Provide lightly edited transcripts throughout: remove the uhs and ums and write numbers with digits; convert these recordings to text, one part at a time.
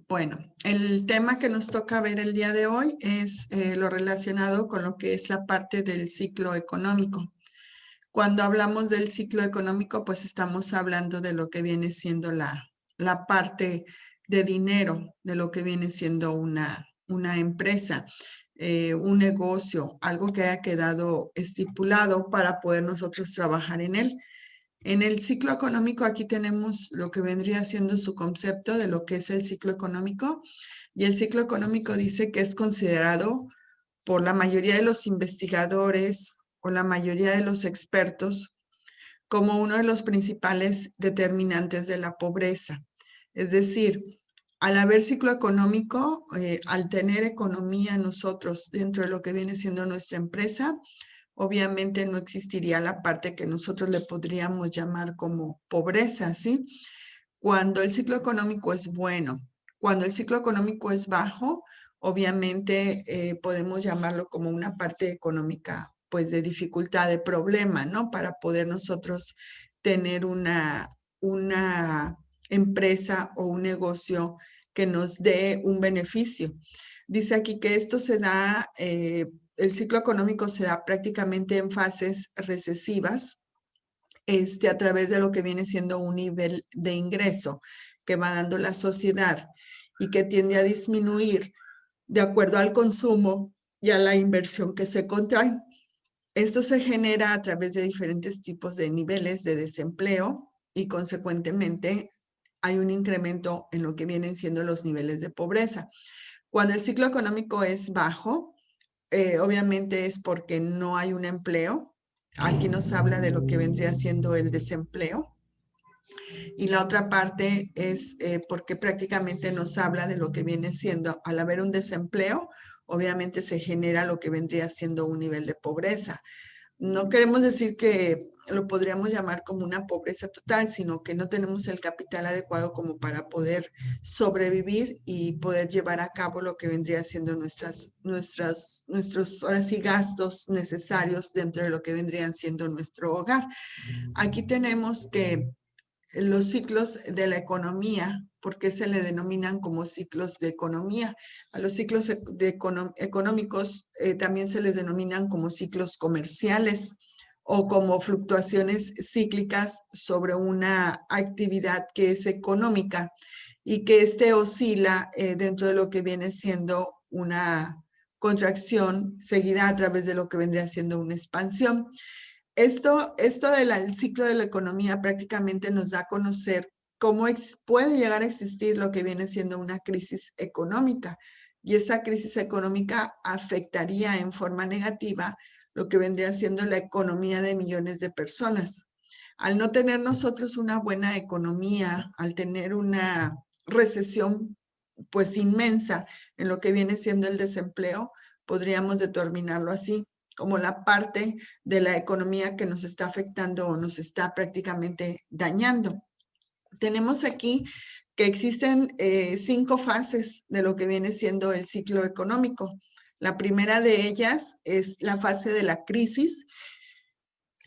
Bueno, el tema que nos toca ver el día de hoy es lo relacionado con lo que es la parte del ciclo económico. Cuando hablamos del ciclo económico, pues estamos hablando de lo que viene siendo la parte de dinero, de lo que viene siendo una empresa, un negocio, algo que haya quedado estipulado para poder nosotros trabajar en él. En el ciclo económico aquí tenemos lo que vendría siendo su concepto de lo que es el ciclo económico, y el ciclo económico dice que es considerado por la mayoría de los investigadores o la mayoría de los expertos como uno de los principales determinantes de la pobreza. Es decir, al haber ciclo económico, al tener economía nosotros dentro de lo que viene siendo nuestra empresa, obviamente no existiría la parte que nosotros le podríamos llamar como pobreza, ¿sí? Cuando el ciclo económico es bueno, cuando el ciclo económico es bajo, obviamente podemos llamarlo como una parte económica, pues de dificultad, de problema, ¿no? Para poder nosotros tener una empresa o un negocio que nos dé un beneficio. Dice aquí que esto se da, el ciclo económico se da prácticamente en fases recesivas, a través de lo que viene siendo un nivel de ingreso que va dando la sociedad y que tiende a disminuir de acuerdo al consumo y a la inversión que se contrae. Esto se genera a través de diferentes tipos de niveles de desempleo y consecuentemente hay un incremento en lo que vienen siendo los niveles de pobreza. Cuando el ciclo económico es bajo, obviamente es porque no hay un empleo. Aquí nos habla de lo que vendría siendo el desempleo. Y la otra parte es porque prácticamente nos habla de lo que viene siendo, al haber un desempleo, obviamente se genera lo que vendría siendo un nivel de pobreza. No queremos decir que lo podríamos llamar como una pobreza total, sino que no tenemos el capital adecuado como para poder sobrevivir y poder llevar a cabo lo que vendría siendo nuestros ahora sí, gastos necesarios dentro de lo que vendrían siendo nuestro hogar. Aquí tenemos que los ciclos de la economía, ¿por qué se le denominan como ciclos de economía? A los ciclos económicos también se les denominan como ciclos comerciales o como fluctuaciones cíclicas sobre una actividad que es económica y que oscila dentro de lo que viene siendo una contracción seguida a través de lo que vendría siendo una expansión. Esto del ciclo de la economía prácticamente nos da a conocer cómo puede llegar a existir lo que viene siendo una crisis económica, y esa crisis económica afectaría en forma negativa lo que vendría siendo la economía de millones de personas. Al no tener nosotros una buena economía, al tener una recesión pues inmensa en lo que viene siendo el desempleo, podríamos determinarlo así, como la parte de la economía que nos está afectando o nos está prácticamente dañando. Tenemos aquí que existen 5 fases de lo que viene siendo el ciclo económico. La primera de ellas es la fase de la crisis.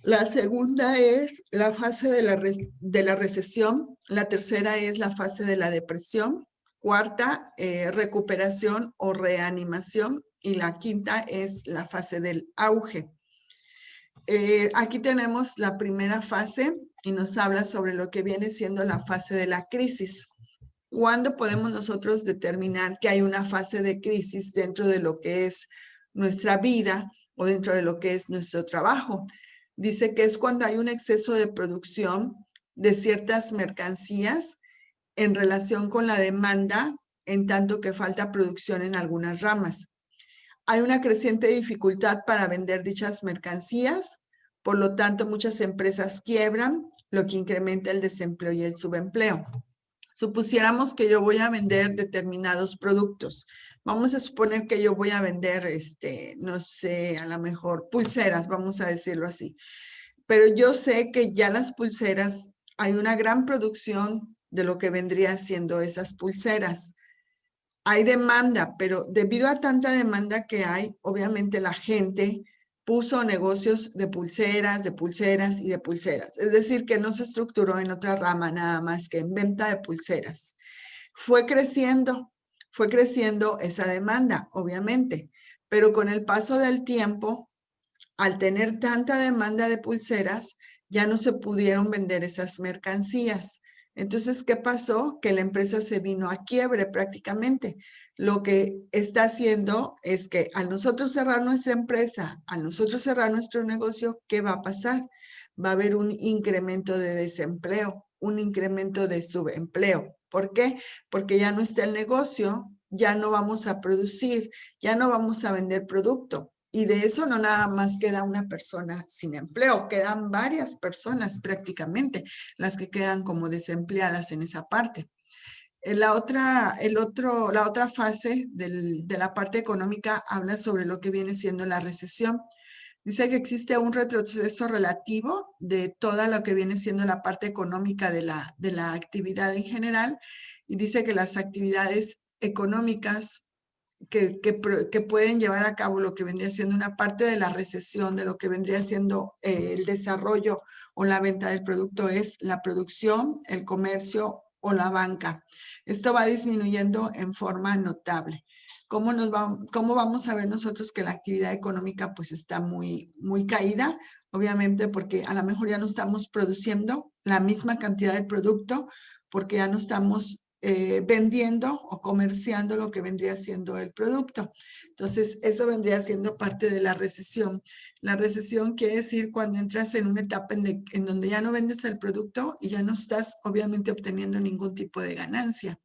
La segunda es la fase de la recesión. La tercera es la fase de la depresión. Cuarta, recuperación o reanimación. Y la quinta es la fase del auge. Aquí tenemos la primera fase y nos habla sobre lo que viene siendo la fase de la crisis. ¿Cuándo podemos nosotros determinar que hay una fase de crisis dentro de lo que es nuestra vida o dentro de lo que es nuestro trabajo? Dice que es cuando hay un exceso de producción de ciertas mercancías en relación con la demanda, en tanto que falta producción en algunas ramas. Hay una creciente dificultad para vender dichas mercancías, por lo tanto muchas empresas quiebran, lo que incrementa el desempleo y el subempleo. Supusiéramos que yo voy a vender determinados productos. Vamos a suponer que yo voy a vender, no sé, a lo mejor pulseras, vamos a decirlo así. Pero yo sé que ya las pulseras, hay una gran producción de lo que vendría siendo esas pulseras. Hay demanda, pero debido a tanta demanda que hay, obviamente la gente puso negocios de pulseras y de pulseras. Es decir, que no se estructuró en otra rama nada más que en venta de pulseras. Fue creciendo esa demanda, obviamente, pero con el paso del tiempo, al tener tanta demanda de pulseras, ya no se pudieron vender esas mercancías. Entonces, ¿qué pasó? Que la empresa se vino a quiebre prácticamente. Lo que está haciendo es que al nosotros cerrar nuestra empresa, al nosotros cerrar nuestro negocio, ¿qué va a pasar? Va a haber un incremento de desempleo, un incremento de subempleo. ¿Por qué? Porque ya no está el negocio, ya no vamos a producir, ya no vamos a vender producto. Y de eso no nada más queda una persona sin empleo, quedan varias personas prácticamente las que quedan como desempleadas en esa parte. La otra fase de la parte económica habla sobre lo que viene siendo la recesión. Dice que existe un retroceso relativo de toda lo que viene siendo la parte económica de la actividad en general, y dice que las actividades económicas que pueden llevar a cabo lo que vendría siendo una parte de la recesión, de lo que vendría siendo el desarrollo o la venta del producto, es la producción, el comercio o la banca. Esto va disminuyendo en forma notable. ¿Cómo vamos a ver nosotros que la actividad económica pues está muy caída? Obviamente porque a lo mejor ya no estamos produciendo la misma cantidad de producto, porque ya no estamos vendiendo o comerciando lo que vendría siendo el producto. Entonces, eso vendría siendo parte de la recesión. La recesión quiere decir cuando entras en una etapa en donde ya no vendes el producto y ya no estás obviamente obteniendo ningún tipo de ganancia.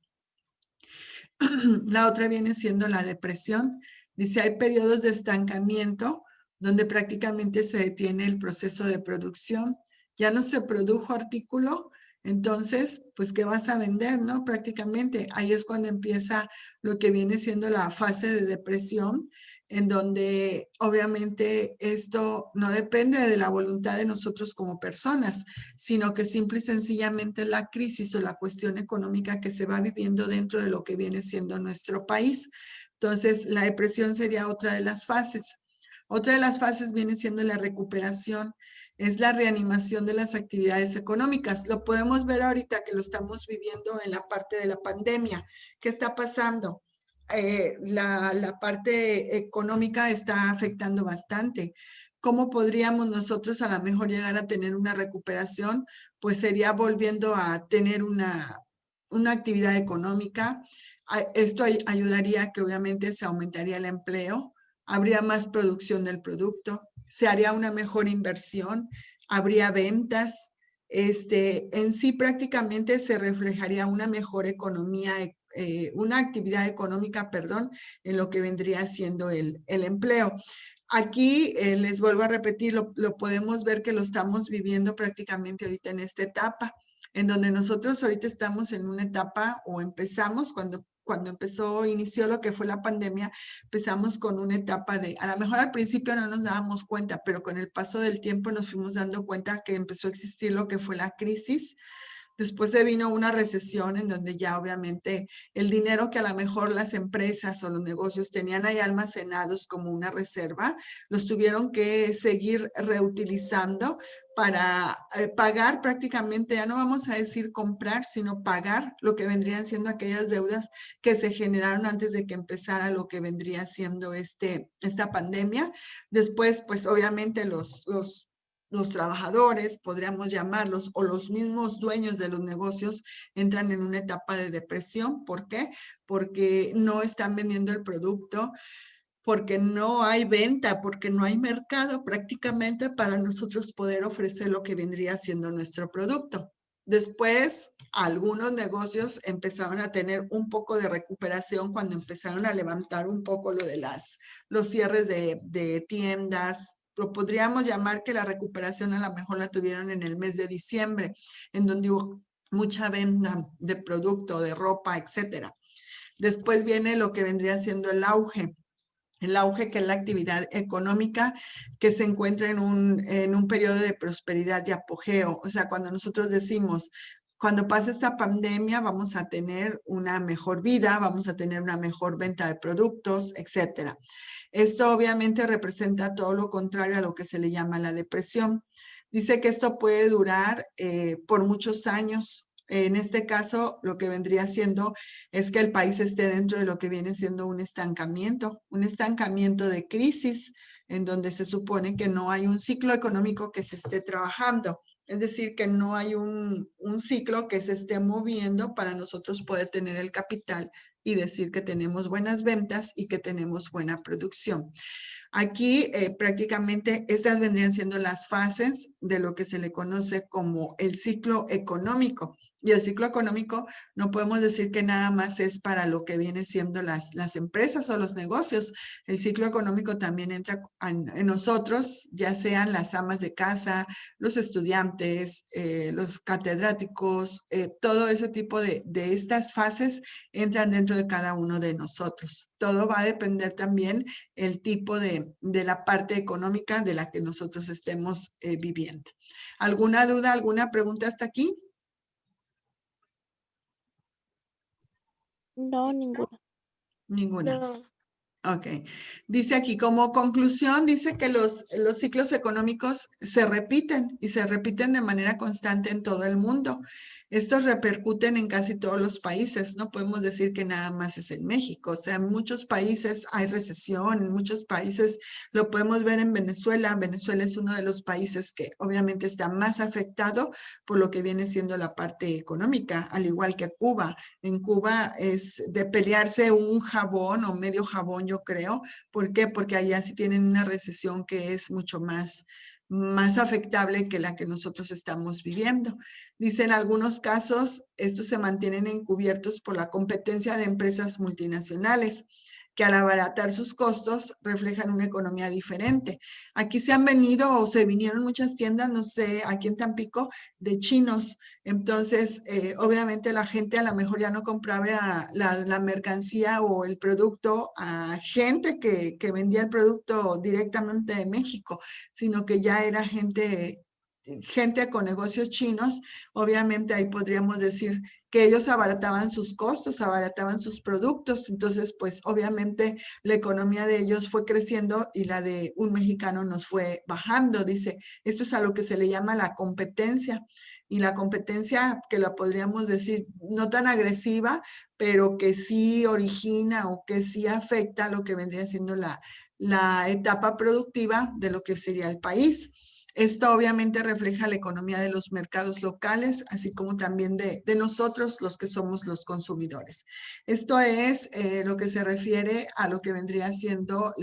La otra viene siendo la depresión. Dice, hay periodos de estancamiento donde prácticamente se detiene el proceso de producción. Ya no se produjo artículo, entonces, pues, ¿qué vas a vender, no? Prácticamente ahí es cuando empieza lo que viene siendo la fase de depresión, en donde obviamente esto no depende de la voluntad de nosotros como personas, sino que simple y sencillamente la crisis o la cuestión económica que se va viviendo dentro de lo que viene siendo nuestro país. Entonces, la depresión sería otra de las fases. Otra de las fases viene siendo la recuperación, es la reanimación de las actividades económicas. Lo podemos ver ahorita que lo estamos viviendo en la parte de la pandemia. ¿Qué está pasando? La parte económica está afectando bastante. ¿Cómo podríamos nosotros a lo mejor llegar a tener una recuperación? Pues sería volviendo a tener una actividad económica. Esto ayudaría a que obviamente se aumentaría el empleo, habría más producción del producto, se haría una mejor inversión, habría ventas. En sí prácticamente se reflejaría una mejor economía, una actividad económica, perdón, en lo que vendría siendo el empleo. Aquí les vuelvo a repetir, lo podemos ver que lo estamos viviendo prácticamente ahorita en esta etapa, en donde nosotros ahorita estamos en una etapa o empezamos cuando inició lo que fue la pandemia, empezamos con una etapa de, a lo mejor al principio no nos dábamos cuenta, pero con el paso del tiempo nos fuimos dando cuenta que empezó a existir lo que fue la crisis. Después se vino una recesión en donde ya obviamente el dinero que a lo mejor las empresas o los negocios tenían ahí almacenados como una reserva, los tuvieron que seguir reutilizando para pagar prácticamente, ya no vamos a decir comprar, sino pagar lo que vendrían siendo aquellas deudas que se generaron antes de que empezara lo que vendría siendo esta pandemia. Después, pues obviamente los trabajadores, podríamos llamarlos, o los mismos dueños de los negocios entran en una etapa de depresión. ¿Por qué? Porque no están vendiendo el producto, porque no hay venta, porque no hay mercado prácticamente para nosotros poder ofrecer lo que vendría siendo nuestro producto. Después, algunos negocios empezaron a tener un poco de recuperación cuando empezaron a levantar un poco lo de los cierres de tiendas. Lo podríamos llamar que la recuperación a lo mejor la tuvieron en el mes de diciembre, en donde hubo mucha venta de producto, de ropa, etcétera. Después viene lo que vendría siendo el auge, que es la actividad económica que se encuentra en un periodo de prosperidad y apogeo. O sea, cuando nosotros decimos, cuando pase esta pandemia vamos a tener una mejor vida, vamos a tener una mejor venta de productos, etcétera. Esto obviamente representa todo lo contrario a lo que se le llama la depresión. Dice que esto puede durar por muchos años. En este caso, lo que vendría siendo es que el país esté dentro de lo que viene siendo un estancamiento de crisis, en donde se supone que no hay un ciclo económico que se esté trabajando. Es decir, que no hay un ciclo que se esté moviendo para nosotros poder tener el capital y decir que tenemos buenas ventas y que tenemos buena producción. Aquí prácticamente estas vendrían siendo las fases de lo que se le conoce como el ciclo económico. Y el ciclo económico no podemos decir que nada más es para lo que viene siendo las empresas o los negocios. El ciclo económico también entra en nosotros, ya sean las amas de casa, los estudiantes, los catedráticos, todo ese tipo de estas fases entran dentro de cada uno de nosotros. Todo va a depender también el tipo de la parte económica de la que nosotros estemos viviendo. ¿Alguna duda, alguna pregunta hasta aquí? No, ninguna. Ninguna. No. Ok. Dice aquí, como conclusión, dice que los ciclos económicos se repiten y se repiten de manera constante en todo el mundo. Estos repercuten en casi todos los países. No podemos decir que nada más es en México. O sea, en muchos países hay recesión, en muchos países lo podemos ver en Venezuela. Venezuela es uno de los países que obviamente está más afectado por lo que viene siendo la parte económica, al igual que Cuba. En Cuba es de pelearse un jabón o medio jabón, yo creo. ¿Por qué? Porque allá sí tienen una recesión que es mucho más afectable que la que nosotros estamos viviendo. Dice, en algunos casos, estos se mantienen encubiertos por la competencia de empresas multinacionales, que al abaratar sus costos reflejan una economía diferente. Aquí se han venido o se vinieron muchas tiendas, no sé, aquí en Tampico, de chinos. Entonces, obviamente la gente a lo mejor ya no compraba la mercancía o el producto a gente que vendía el producto directamente de México, sino que ya era gente con negocios chinos. Obviamente ahí podríamos decir que ellos abarataban sus costos, abarataban sus productos. Entonces, pues obviamente la economía de ellos fue creciendo y la de un mexicano nos fue bajando. Dice, esto es a lo que se le llama la competencia. Y la competencia, que la podríamos decir no tan agresiva, pero que sí origina o que sí afecta lo que vendría siendo la etapa productiva de lo que sería el país. Esto obviamente refleja la economía de los mercados locales, así como también de nosotros, los que somos los consumidores. Esto es lo que se refiere a lo que vendría siendo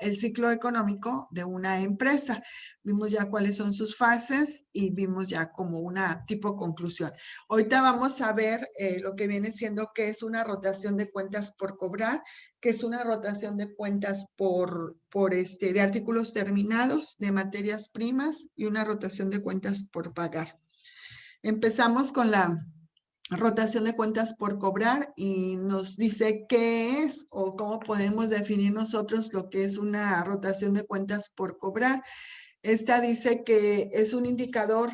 el ciclo económico de una empresa. Vimos ya cuáles son sus fases y vimos ya como una tipo conclusión. Ahorita vamos a ver lo que viene siendo que es una rotación de cuentas por cobrar, que es una rotación de cuentas de artículos terminados, de materias primas y una rotación de cuentas por pagar. Empezamos con la rotación de cuentas por cobrar y nos dice qué es o cómo podemos definir nosotros lo que es una rotación de cuentas por cobrar. Esta dice que es un indicador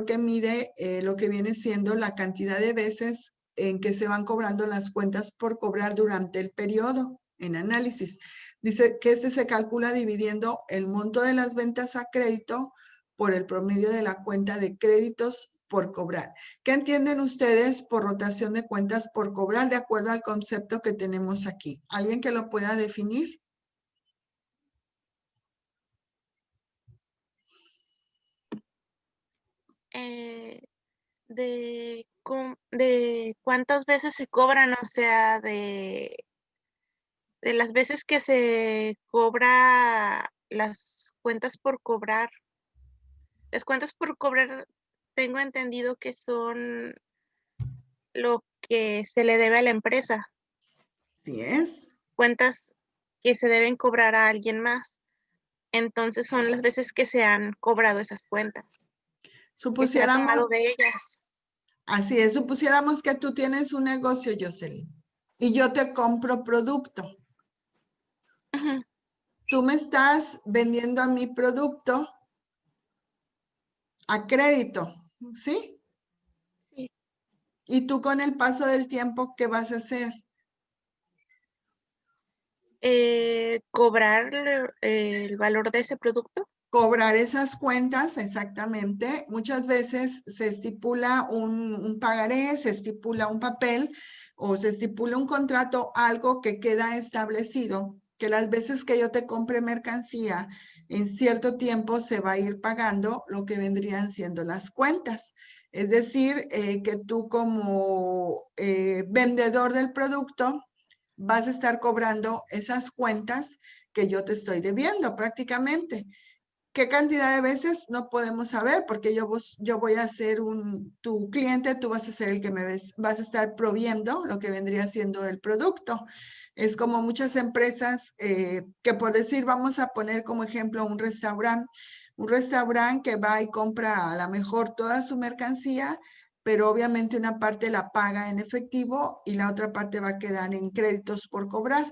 que mide lo que viene siendo la cantidad de veces en que se van cobrando las cuentas por cobrar durante el periodo en análisis. Dice que este se calcula dividiendo el monto de las ventas a crédito por el promedio de la cuenta de créditos por cobrar. ¿Qué entienden ustedes por rotación de cuentas por cobrar de acuerdo al concepto que tenemos aquí? ¿Alguien que lo pueda definir? De cuántas veces se cobran, o sea, de las veces que se cobra las cuentas por cobrar. Las cuentas por cobrar, tengo entendido que son lo que se le debe a la empresa, Sí es. cuentas que se deben cobrar a alguien más. Entonces son las veces que se han cobrado esas cuentas, que se ha Supusiéramos, tomado de ellas. así es, supusiéramos que tú tienes un negocio, Jocelyn, y yo te compro producto. Ujú. Tú me estás vendiendo a mi producto a crédito, ¿sí? Sí. Y tú con el paso del tiempo, ¿qué vas a hacer? Cobrar el valor de ese producto. cobrar esas cuentas, exactamente. Muchas veces se estipula un pagaré, se estipula un papel o se estipula un contrato, algo que queda establecido, que las veces que yo te compre mercancía, en cierto tiempo se va a ir pagando lo que vendrían siendo las cuentas. Es decir, que tú como vendedor del producto vas a estar cobrando esas cuentas que yo te estoy debiendo prácticamente. ¿Qué cantidad de veces? No podemos saber porque yo voy a ser tu cliente, tú vas a ser el que vas a estar proviendo lo que vendría siendo el producto. Es como muchas empresas que por decir, vamos a poner como ejemplo un restaurante que va y compra a lo mejor toda su mercancía, pero obviamente una parte la paga en efectivo y la otra parte va a quedar en créditos por cobrar.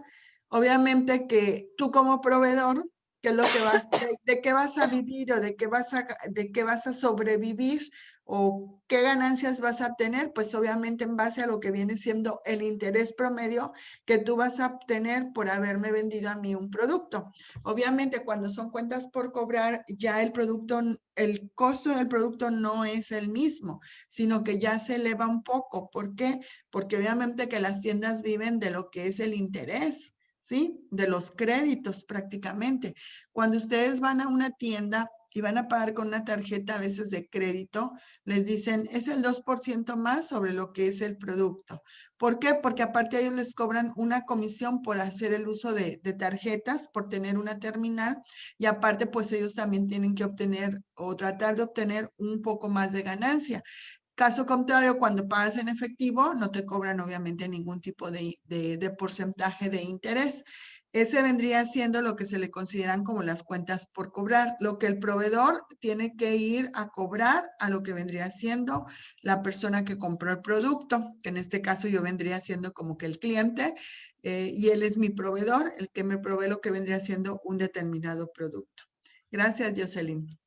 Obviamente que tú como proveedor, ¿qué es lo que de qué vas a vivir o de qué vas a sobrevivir o qué ganancias vas a tener? Pues obviamente en base a lo que viene siendo el interés promedio que tú vas a obtener por haberme vendido a mí un producto. Obviamente cuando son cuentas por cobrar, ya el costo del producto no es el mismo, sino que ya se eleva un poco. ¿Por qué? Porque obviamente que las tiendas viven de lo que es el interés. ¿Sí? De los créditos prácticamente. Cuando ustedes van a una tienda y van a pagar con una tarjeta a veces de crédito, les dicen, es el 2% más sobre lo que es el producto. ¿Por qué? Porque aparte ellos les cobran una comisión por hacer el uso de tarjetas, por tener una terminal, y aparte pues ellos también tienen que obtener o tratar de obtener un poco más de ganancia. Caso contrario, cuando pagas en efectivo, no te cobran obviamente ningún tipo de porcentaje de interés. Ese vendría siendo lo que se le consideran como las cuentas por cobrar, lo que el proveedor tiene que ir a cobrar a lo que vendría siendo la persona que compró el producto, que en este caso yo vendría siendo como que el cliente, y él es mi proveedor, el que me provee lo que vendría siendo un determinado producto. Gracias, Jocelyn.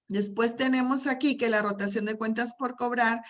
Después tenemos aquí que la rotación de cuentas por cobrar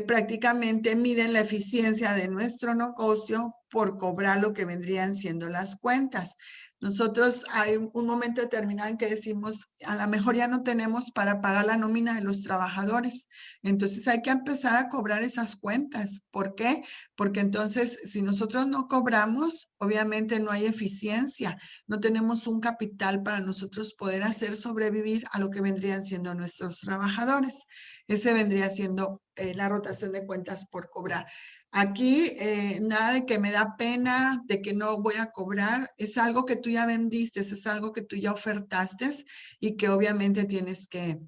prácticamente miden la eficiencia de nuestro negocio por cobrar lo que vendrían siendo las cuentas. Nosotros hay un momento determinado en que decimos, a lo mejor ya no tenemos para pagar la nómina de los trabajadores. Entonces hay que empezar a cobrar esas cuentas. ¿Por qué? Porque entonces si nosotros no cobramos, obviamente no hay eficiencia. No tenemos un capital para nosotros poder hacer sobrevivir a lo que vendrían siendo nuestros trabajadores. Ese vendría siendo la rotación de cuentas por cobrar. Aquí nada de que me da pena, de que no voy a cobrar. Es algo que tú ya vendiste, es algo que tú ya ofertaste y que obviamente tienes que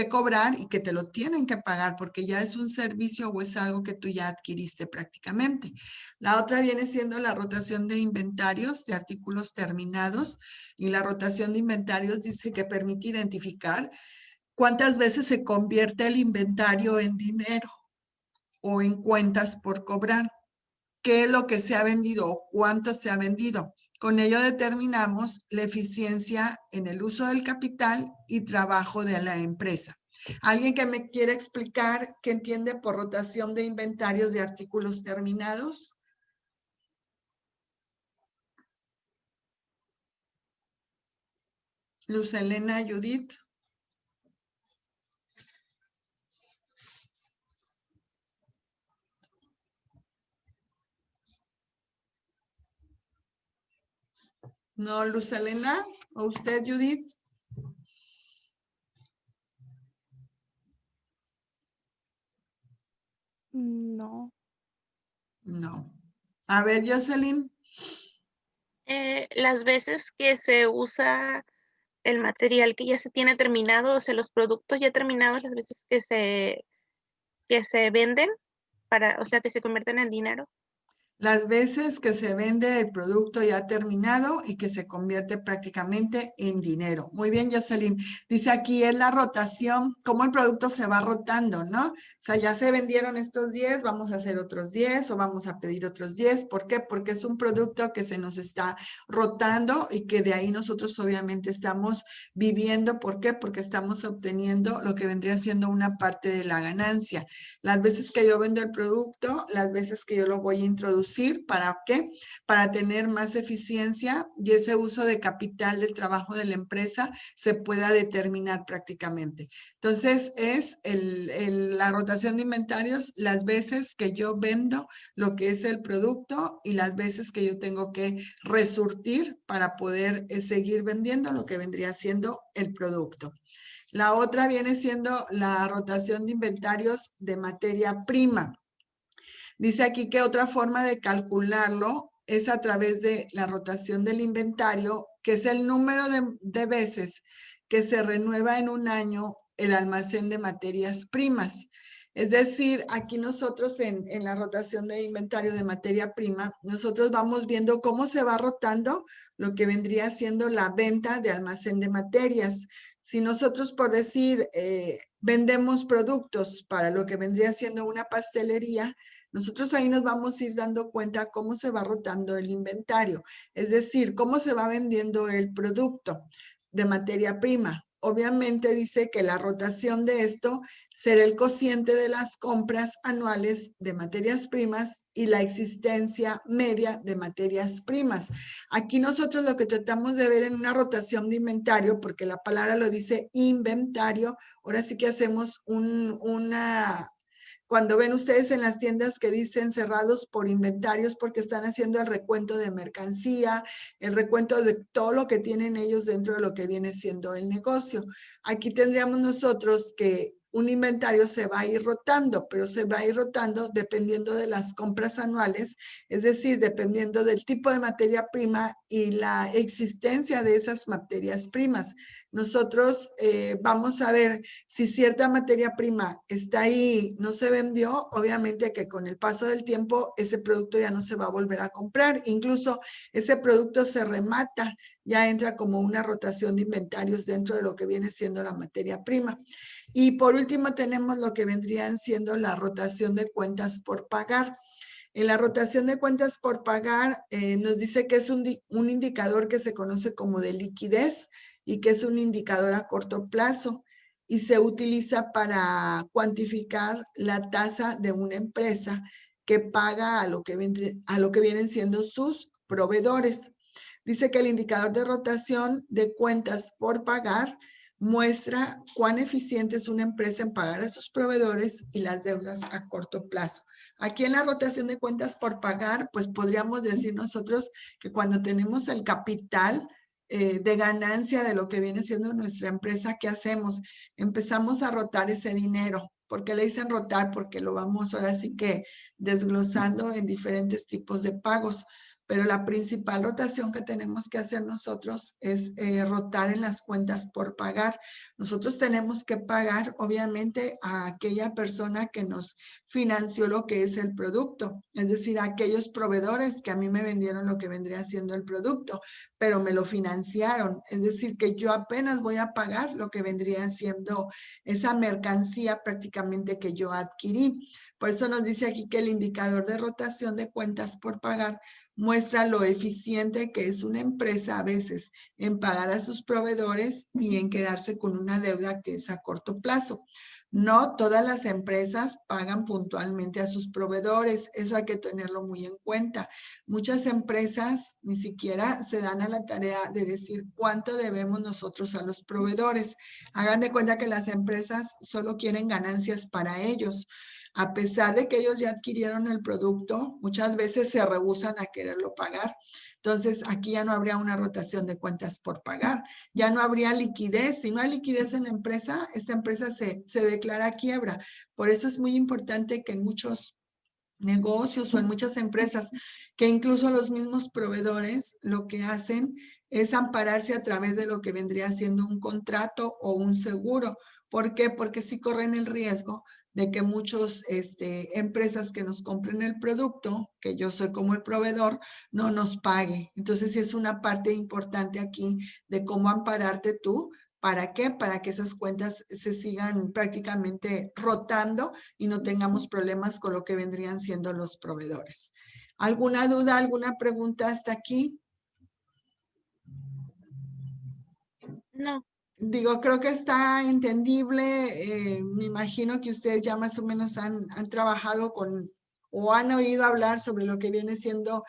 cobrar y que te lo tienen que pagar porque ya es un servicio o es algo que tú ya adquiriste prácticamente. La otra viene siendo la rotación de inventarios de artículos terminados y la rotación de inventarios dice que permite identificar cuántas veces se convierte el inventario en dinero o en cuentas por cobrar, qué es lo que se ha vendido o cuánto se ha vendido. Con ello determinamos la eficiencia en el uso del capital y trabajo de la empresa. ¿Alguien que me quiera explicar qué entiende por rotación de inventarios de artículos terminados? Luz Elena, Judith. No, Luz Elena, o usted, Judith. No. No. A ver, Jocelyn. Las veces que se usa el material que ya se tiene terminado, o sea, los productos ya terminados, las veces que se venden para, o sea, que se convierten en dinero. Las veces que se vende el producto ya terminado y que se convierte prácticamente en dinero. Muy bien, Jocelyn. Dice aquí es la rotación, cómo el producto se va rotando, ¿no? O sea, ya se vendieron estos 10, vamos a hacer otros 10 o vamos a pedir otros 10. ¿Por qué? Porque es un producto que se nos está rotando y que de ahí nosotros obviamente estamos viviendo. ¿Por qué? Porque estamos obteniendo lo que vendría siendo una parte de la ganancia. Las veces que yo vendo el producto, las veces que yo lo voy a introducir reducir. ¿Para qué? Para tener más eficiencia y ese uso de capital del trabajo de la empresa se pueda determinar prácticamente. Entonces, es la rotación de inventarios, las veces que yo vendo lo que es el producto y las veces que yo tengo que resurtir para poder seguir vendiendo lo que vendría siendo el producto. La otra viene siendo la rotación de inventarios de materia prima. Dice aquí que otra forma de calcularlo es a través de la rotación del inventario, que es el número de veces que se renueva en un año el almacén de materias primas. Es decir, aquí nosotros en la rotación de inventario de materia prima, nosotros vamos viendo cómo se va rotando lo que vendría siendo la venta de almacén de materias. Si nosotros, por decir, vendemos productos para lo que vendría siendo una pastelería, nosotros ahí nos vamos a ir dando cuenta cómo se va rotando el inventario, es decir, cómo se va vendiendo el producto de materia prima. Obviamente dice que la rotación de esto será el cociente de las compras anuales de materias primas y la existencia media de materias primas. Aquí nosotros lo que tratamos de ver en una rotación de inventario, porque la palabra lo dice inventario, ahora sí que hacemos cuando ven ustedes en las tiendas que dicen cerrados por inventarios porque están haciendo el recuento de mercancía, el recuento de todo lo que tienen ellos dentro de lo que viene siendo el negocio. Aquí tendríamos nosotros que un inventario se va a ir rotando, pero se va a ir rotando dependiendo de las compras anuales, es decir, dependiendo del tipo de materia prima y la existencia de esas materias primas. Nosotros vamos a ver si cierta materia prima está ahí, no se vendió, obviamente que con el paso del tiempo ese producto ya no se va a volver a comprar. Incluso ese producto se remata, ya entra como una rotación de inventarios dentro de lo que viene siendo la materia prima. Y por último tenemos lo que vendrían siendo la rotación de cuentas por pagar. En la rotación de cuentas por pagar nos dice que es un indicador que se conoce como de liquidez y que es un indicador a corto plazo y se utiliza para cuantificar la tasa de una empresa que paga a lo que vienen siendo sus proveedores. Dice que el indicador de rotación de cuentas por pagar muestra cuán eficiente es una empresa en pagar a sus proveedores y las deudas a corto plazo. Aquí en la rotación de cuentas por pagar, pues podríamos decir nosotros que cuando tenemos el capital de ganancia de lo que viene siendo nuestra empresa, ¿qué hacemos? Empezamos a rotar ese dinero. ¿Por qué le dicen rotar? Porque lo vamos ahora sí que desglosando en diferentes tipos de pagos. Pero la principal rotación que tenemos que hacer nosotros es rotar en las cuentas por pagar. Nosotros tenemos que pagar, obviamente, a aquella persona que nos financió lo que es el producto, es decir, a aquellos proveedores que a mí me vendieron lo que vendría siendo el producto, pero me lo financiaron, es decir, que yo apenas voy a pagar lo que vendría siendo esa mercancía prácticamente que yo adquirí. Por eso nos dice aquí que el indicador de rotación de cuentas por pagar muestra lo eficiente que es una empresa a veces en pagar a sus proveedores y en quedarse con una deuda que es a corto plazo. No todas las empresas pagan puntualmente a sus proveedores, eso hay que tenerlo muy en cuenta. Muchas empresas ni siquiera se dan a la tarea de decir cuánto debemos nosotros a los proveedores. Hagan de cuenta que las empresas solo quieren ganancias para ellos. A pesar de que ellos ya adquirieron el producto, muchas veces se rehúsan a quererlo pagar. Entonces, aquí ya no habría una rotación de cuentas por pagar, ya no habría liquidez. Si no hay liquidez en la empresa, esta empresa se declara quiebra. Por eso es muy importante que en muchos negocios o en muchas empresas, que incluso los mismos proveedores lo que hacen es ampararse a través de lo que vendría siendo un contrato o un seguro. ¿Por qué? Porque sí corren el riesgo de que muchas empresas que nos compren el producto, que yo soy como el proveedor, no nos pague. Entonces sí es una parte importante aquí de cómo ampararte tú. ¿Para qué? Para que esas cuentas se sigan prácticamente rotando y no tengamos problemas con lo que vendrían siendo los proveedores. ¿Alguna duda, alguna pregunta hasta aquí? No. Digo, creo que está entendible. Me imagino que ustedes ya más o menos han trabajado con o han oído hablar sobre lo que viene siendo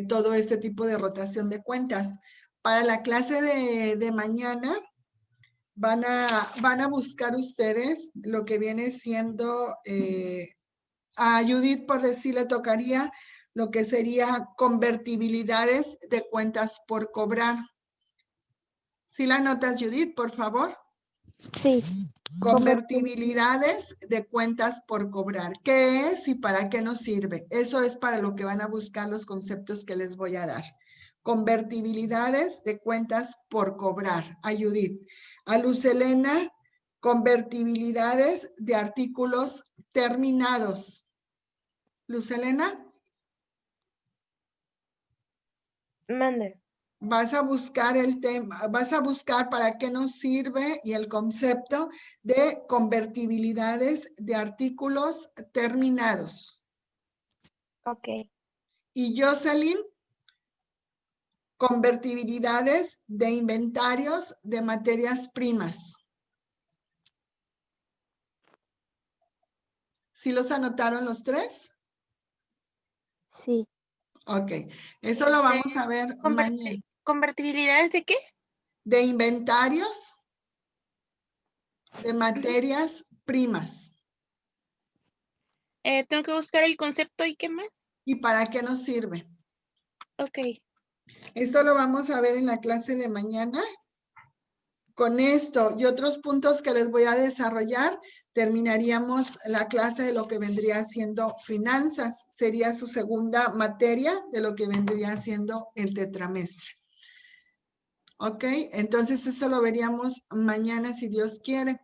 todo este tipo de rotación de cuentas. Para la clase de mañana van a buscar ustedes lo que viene siendo, a Judith por decir le tocaría lo que sería convertibilidades de cuentas por cobrar. ¿Sí la notas, Judith, por favor? Sí. Convertibilidades de cuentas por cobrar. ¿Qué es y para qué nos sirve? Eso es para lo que van a buscar los conceptos que les voy a dar. Convertibilidades de cuentas por cobrar. A Judith. A Luz Helena, convertibilidades de artículos terminados. Luz Helena. Mande. Vas a buscar el tema, vas a buscar para qué nos sirve y el concepto de convertibilidades de artículos terminados. Ok. Y Jocelyn, convertibilidades de inventarios de materias primas. ¿Sí los anotaron los tres? Sí. Ok, eso lo vamos a ver mañana. ¿Convertibilidades de qué? De inventarios de materias primas. Tengo que buscar el concepto y qué más. ¿Y para qué nos sirve? Ok. Esto lo vamos a ver en la clase de mañana. Con esto y otros puntos que les voy a desarrollar, terminaríamos la clase de lo que vendría siendo finanzas. Sería su segunda materia de lo que vendría siendo el tetramestre. ¿Ok? Entonces eso lo veríamos mañana si Dios quiere.